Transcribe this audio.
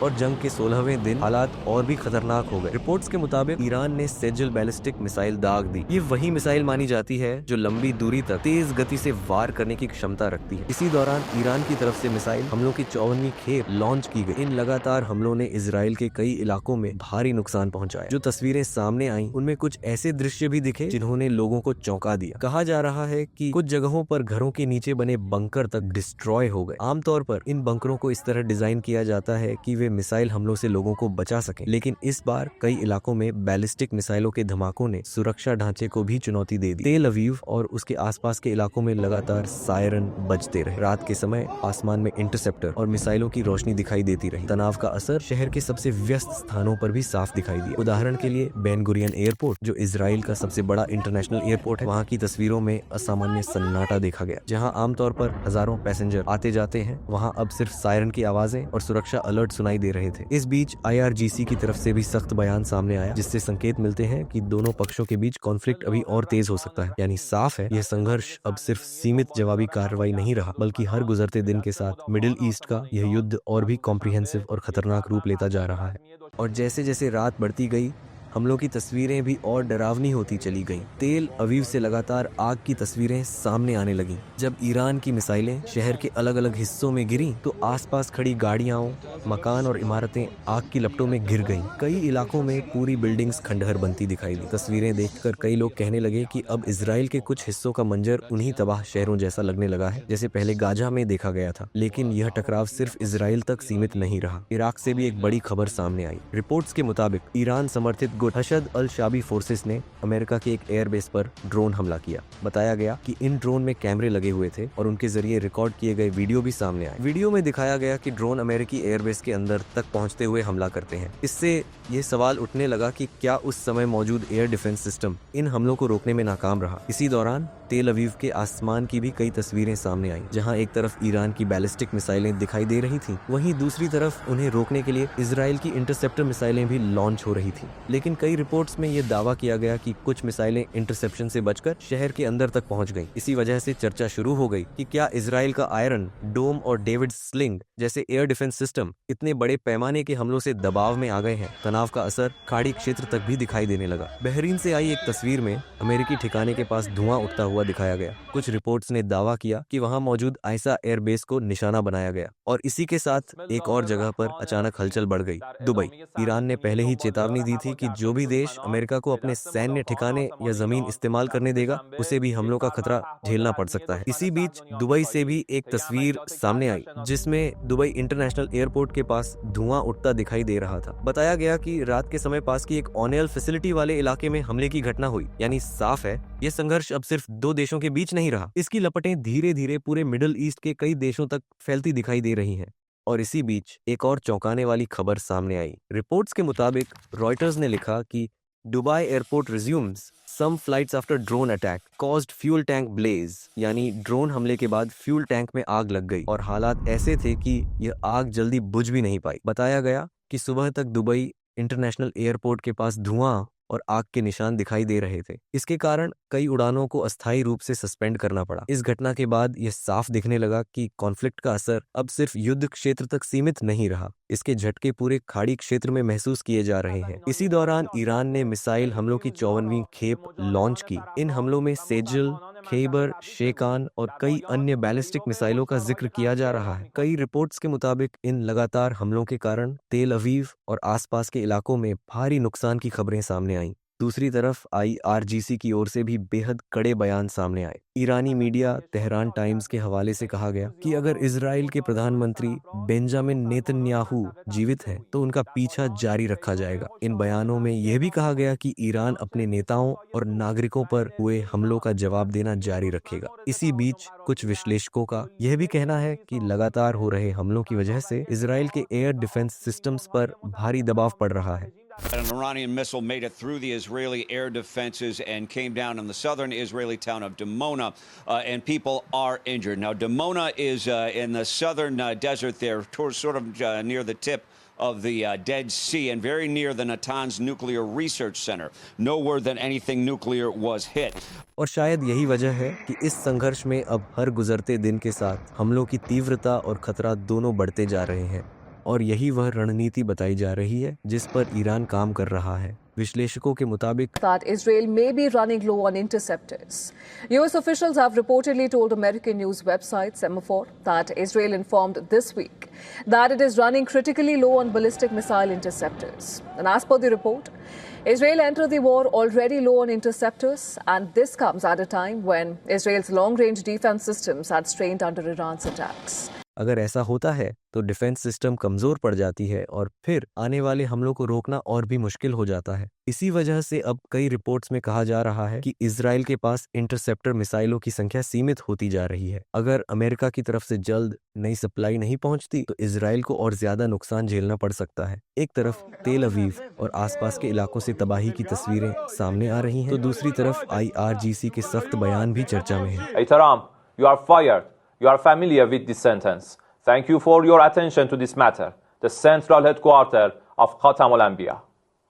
और जंग के 16वें दिन हालात और भी खतरनाक हो गए। रिपोर्ट्स के मुताबिक ईरान ने सेजल बैलिस्टिक मिसाइल दाग दी। ये वही मिसाइल मानी जाती है जो लंबी दूरी तक तेज गति से वार करने की क्षमता रखती है। इसी दौरान ईरान की तरफ से मिसाइल हमलों की 54वीं खेप लॉन्च की गई। इन लगातार हमलों ने इजराइल के कई इलाकों में भारी नुकसान पहुंचाया। जो तस्वीरें सामने आई उनमें कुछ ऐसे दृश्य भी दिखे जिन्होंने लोगों को चौंका दिया। कहा जा रहा है कि कुछ जगहों पर घरों के नीचे बने बंकर तक डिस्ट्रॉय हो गए। आमतौर पर इन बंकरों को इस तरह डिजाइन किया जाता है कि वे मिसाइल हमलों से लोगों को बचा सकें, लेकिन इस बार कई इलाकों में बैलिस्टिक मिसाइलों के धमाकों ने सुरक्षा ढांचे को भी चुनौती दे दी। तेल अवीव और उसके आसपास के इलाकों में लगातार सायरन बजते रहे। रात के समय आसमान में इंटरसेप्टर और मिसाइलों की रोशनी दिखाई देती रही। तनाव का असर शहर के सबसे व्यस्त स्थानों पर भी साफ दिखाई दिया। उदाहरण के लिए बेन गुरियन एयरपोर्ट, जो इजराइल का सबसे बड़ा इंटरनेशनल एयरपोर्ट है, वहाँ की तस्वीरों में असामान्य सन्नाटा देखा गया। जहाँ आमतौर पर हजारों पैसेंजर आते जाते हैं, वहाँ अब सिर्फ सायरन की आवाजें और सुरक्षा अलर्ट सुनाई दे रहे थे। इस बीच IRGC की तरफ से भी सख्त बयान सामने आया, जिससे संकेत मिलते हैं कि दोनों पक्षों के बीच कॉन्फ्लिक्ट अभी और तेज हो सकता है। यानी साफ है, यह संघर्ष अब सिर्फ सीमित जवाबी कार्रवाई नहीं रहा, बल्कि हर गुजरते दिन के साथ मिडिल ईस्ट का यह युद्ध और भी कॉम्प्रिहेंसिव और खतरनाक रूप लेता जा रहा है। और जैसे जैसे रात बढ़ती गई, हमलों की तस्वीरें भी और डरावनी होती चली गईं। तेल अवीव से लगातार आग की तस्वीरें सामने आने लगीं। जब ईरान की मिसाइलें शहर के अलग अलग हिस्सों में गिरीं, तो आसपास खड़ी गाड़ियां, मकान और इमारतें आग की लपटों में घिर गईं। कई इलाकों में पूरी बिल्डिंग्स खंडहर बनती दिखाई दी। तस्वीरें देखकर कई लोग कहने लगे कि अब इजराइल के कुछ हिस्सों का मंजर उन्हीं तबाह शहरों जैसा लगने लगा है जैसे पहले गाजा में देखा गया था। लेकिन यह टकराव सिर्फ इजराइल तक सीमित नहीं रहा। इराक से भी एक बड़ी खबर सामने आई। रिपोर्ट्स के मुताबिक ईरान समर्थित हशद अल शाबी फोर्सेस ने अमेरिका के एक एयरबेस पर ड्रोन हमला किया। बताया गया कि इन ड्रोन में कैमरे लगे हुए थे और उनके जरिए रिकॉर्ड किए गए वीडियो भी सामने आए। वीडियो में दिखाया गया कि ड्रोन अमेरिकी एयरबेस के अंदर तक पहुंचते हुए हमला करते हैं। इससे ये सवाल उठने लगा कि क्या उस समय मौजूद एयर डिफेंस सिस्टम इन हमलों को रोकने में नाकाम रहा। इसी दौरान तेल अवीव के आसमान की भी कई तस्वीरें सामने आई, जहां एक तरफ ईरान की बैलिस्टिक मिसाइलें दिखाई दे रही थीं, वहीं दूसरी तरफ उन्हें रोकने के लिए इजराइल की इंटरसेप्टर मिसाइलें भी लॉन्च हो रही थीं। लेकिन कई रिपोर्ट्स में यह दावा किया गया कि कुछ मिसाइलें इंटरसेप्शन से बचकर शहर के अंदर तक पहुंच गईं। इसी वजह से चर्चा शुरू हो गई कि क्या इजराइल का आयरन डोम और डेविड स्लिंग जैसे एयर डिफेंस सिस्टम इतने बड़े पैमाने के हमलों से दबाव में आ गए हैं। तनाव का असर खाड़ी क्षेत्र तक भी दिखाई देने लगा। बहरीन से आई एक तस्वीर में अमेरिकी ठिकाने के पास धुआं उठता हुआ दिखाया गया। कुछ रिपोर्ट्स ने दावा किया कि वहां मौजूद आयसा एयरबेस को निशाना बनाया गया। और इसी के साथ एक और जगह पर अचानक हलचल बढ़ गई, दुबई। ईरान ने पहले ही चेतावनी दी थी कि जो भी देश अमेरिका को अपने सैन्य ठिकाने या जमीन इस्तेमाल करने देगा, उसे भी हमलों का खतरा झेलना पड़ सकता है। इसी बीच दुबई से भी एक तस्वीर सामने आई, जिसमें दुबई इंटरनेशनल एयरपोर्ट के पास धुआं उठता दिखाई दे रहा था। बताया गया कि रात के समय पास की एक ऑनियल फैसिलिटी वाले इलाके में हमले की घटना हुई। यानी साफ है, यह संघर्ष अब सिर्फ दो देशों के बीच नहीं रहा। इसकी लपटें धीरे धीरे पूरे मिडिल ईस्ट के कई देशों तक फैलती दिखाई दे रही हैं। और इसी बीच एक और चौंकाने वाली खबर सामने आई। रिपोर्ट्स के मुताबिक रॉयटर्स ने लिखा कि Dubai airport resumes some flights after drone attack caused fuel tank blaze. यानी ड्रोन हमले के बाद फ्यूल टैंक में आग लग गई और हालात ऐसे थे कि यह आग जल्दी बुझ भी नहीं पाई। बताया गया कि सुबह तक दुबई इंटरनेशनल एयरपोर्ट के पास धुआं और आग के निशान दिखाई दे रहे थे। इसके कारण कई उड़ानों को अस्थायी रूप से सस्पेंड करना पड़ा। इस घटना के बाद यह साफ दिखने लगा कि कॉन्फ्लिक्ट का असर अब सिर्फ युद्ध क्षेत्र तक सीमित नहीं रहा। इसके झटके पूरे खाड़ी क्षेत्र में महसूस किए जा रहे हैं। इसी दौरान ईरान ने मिसाइल हमलों की 54वीं खेप लॉन्च की। इन हमलों में सेजल, खैबर, शेकान और कई अन्य बैलिस्टिक मिसाइलों का जिक्र किया जा रहा है। कई रिपोर्ट्स के मुताबिक इन लगातार हमलों के कारण तेल अवीव और आसपास के इलाकों में भारी नुकसान की खबरें सामने आईं। दूसरी तरफ IRGC की ओर से भी बेहद कड़े बयान सामने आए। ईरानी मीडिया तेहरान टाइम्स के हवाले से कहा गया कि अगर इजराइल के प्रधानमंत्री बेंजामिन नेतन्याहू जीवित हैं, तो उनका पीछा जारी रखा जाएगा। इन बयानों में यह भी कहा गया कि ईरान अपने नेताओं और नागरिकों पर हुए हमलों का जवाब देना जारी रखेगा। इसी बीच कुछ विश्लेषकों का यह भी कहना है कि लगातार हो रहे हमलों की वजह से इजराइल के एयर डिफेंस सिस्टम्स पर भारी दबाव पड़ रहा है। An Iranian missile made it through the Israeli air defenses and came down in the southern Israeli town of Dimona, and people are injured. Now, Dimona is in the southern desert there, towards sort of near the tip of the Dead Sea and very near the Natanz Nuclear Research Center. Nowhere that anything nuclear was hit. और शायद यही वजह है कि इस संघर्ष में अब हर गुजरते दिन के साथ हमलों की तीव्रता और खतरा दोनों बढ़ते जा रहे हैं। और यही वह रणनीति बताई जा रही है जिस पर ईरान काम कर रहा है। विश्लेषकों के मुताबिक that Israel may be running low on interceptors. US officials have reportedly told American news website Semaphore that Israel informed this week that it is running critically low on ballistic missile interceptors. And as per the report, Israel entered the war already low on interceptors, and this comes at a time when Israel's long-range defense systems had strained under Iran's attacks. अगर ऐसा होता है तो defence system कमजोर पड़ जाती है और फिर आने वाले हमलों को रोकना और भी मुश्किल हो जाता है। इसी वजह से अब कई रिपोर्ट्स में कहा जा रहा है कि इजराइल के पास इंटरसेप्टर मिसाइलों की संख्या सीमित होती जा रही है। अगर अमेरिका की तरफ से जल्द नई सप्लाई नहीं पहुंचती तो इजराइल को और ज्यादा नुकसान झेलना पड़ सकता है। एक तरफ तेल अवीव और आसपास के इलाकों से तबाही की तस्वीरें सामने आ रही हैं, तो दूसरी तरफ IRGC के सख्त बयान भी चर्चा में हैं। Eitaram, you are fired. You are familiar with this sentence. Thank you for your attention to this matter. The central headquarters of Khatam al-Anbiya.